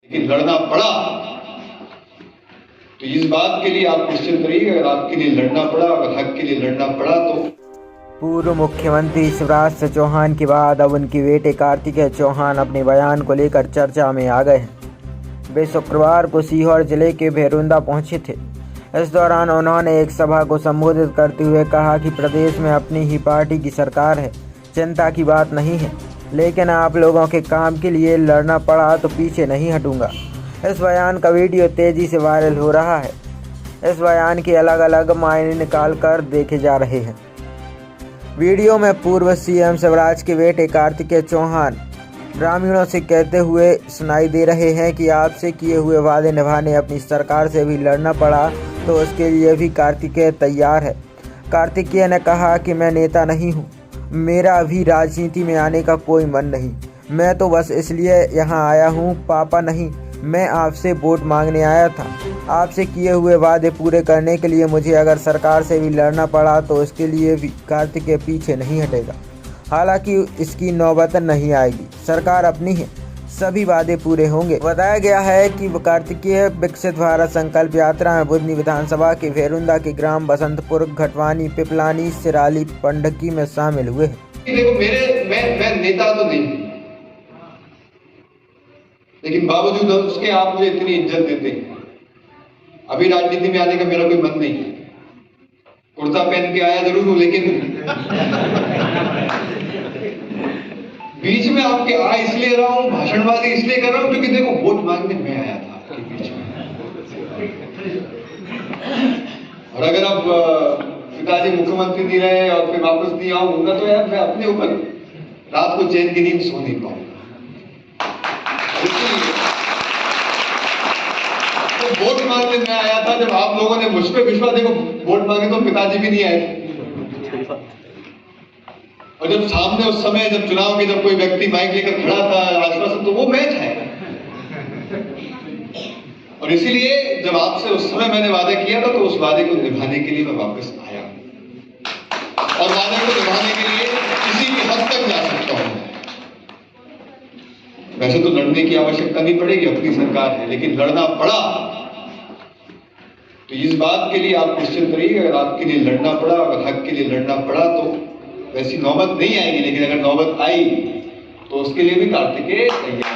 लेकिन लड़ना पड़ा तो इस बात के लिए आप निश्चिंत रहिए, अगर आपके लिए लड़ना पड़ा, अगर हक के लिए लड़ना पड़ा तो। पूर्व मुख्यमंत्री शिवराज सिंह चौहान के बाद अब उनके बेटे कार्तिकेय चौहान अपने बयान को लेकर चर्चा में आ गए हैं। वे शुक्रवार को सीहोर जिले के भेरुंदा पहुंचे थे। इस दौरान उन्होंने एक सभा को संबोधित करते हुए कहा कि प्रदेश में अपनी ही पार्टी की सरकार है, चिंता की बात नहीं है, लेकिन आप लोगों के काम के लिए लड़ना पड़ा तो पीछे नहीं हटूंगा। इस बयान का वीडियो तेजी से वायरल हो रहा है। इस बयान के अलग अलग मायने निकाल कर देखे जा रहे हैं। वीडियो में पूर्व सीएम शिवराज के बेटे कार्तिकेय चौहान ग्रामीणों से कहते हुए सुनाई दे रहे हैं कि आपसे किए हुए वादे निभाने अपनी सरकार से भी लड़ना पड़ा तो उसके लिए भी कार्तिकेय तैयार है। कार्तिकेय ने कहा कि मैं नेता नहीं हूँ, मेरा अभी राजनीति में आने का कोई मन नहीं, मैं तो बस इसलिए यहाँ आया हूँ, पापा नहीं, मैं आपसे वोट मांगने आया था। आपसे किए हुए वादे पूरे करने के लिए मुझे अगर सरकार से भी लड़ना पड़ा तो उसके लिए भी कार्तिकेय पीछे नहीं हटेगा। हालांकि इसकी नौबत नहीं आएगी, सरकार अपनी है, सभी वादे पूरे होंगे। बताया गया है कि कार्तिकेय विकसित भारत संकल्प यात्रा में बुधनी विधानसभा के भेरुंदा के ग्राम बसंतपुर, घटवानी, पिपलानी, सिराली, पंडकी में शामिल हुए हैं। देखो मैं नेता तो नहीं, लेकिन बावजूद उसके आप मुझे इतनी इज्जत देते हैं। अभी राजनीति में आने का मेरा कोई मन नहीं है, कुर्ता पहन के आया जरूर हूं, लेकिन बीच में आपके आ इसलिए रहा हूं, भाषणबाजी इसलिए कर रहा हूं क्योंकि देखो वोट मांगने मैं आया था आपके बीच में। और अगर अब पिताजी मुख्यमंत्री नहीं रहे और फिर वापस नहीं आऊंगा तो यार मैं अपने ऊपर रात को चैन की नींद सो नहीं पाऊंगा। तो वोट मांगने मैं आया था, जब आप लोगों ने मुझ पर विश्वास, देखो वोट मांगे तो पिताजी भी नहीं आए थे, और जब सामने उस समय जब चुनाव के जब कोई व्यक्ति माइक लेकर खड़ा था आश्वासन, तो वो मैच है। और इसीलिए जब आपसे उस समय मैंने वादा किया था तो उस वादे को निभाने के लिए मैं वापस आया, और वादे को निभाने के लिए किसी भी हद तक जा सकता हूं। वैसे तो लड़ने की आवश्यकता नहीं पड़ेगी, अपनी सरकार है, लेकिन लड़ना पड़ा तो इस बात के लिए आप निश्चिंत रहिए, अगर आपके लिए लड़ना पड़ा, अगर हक के लिए लड़ना पड़ा तो वैसी नौबत नहीं आएगी, लेकिन अगर नौबत आई तो उसके लिए भी कार्तिकेय तैयार।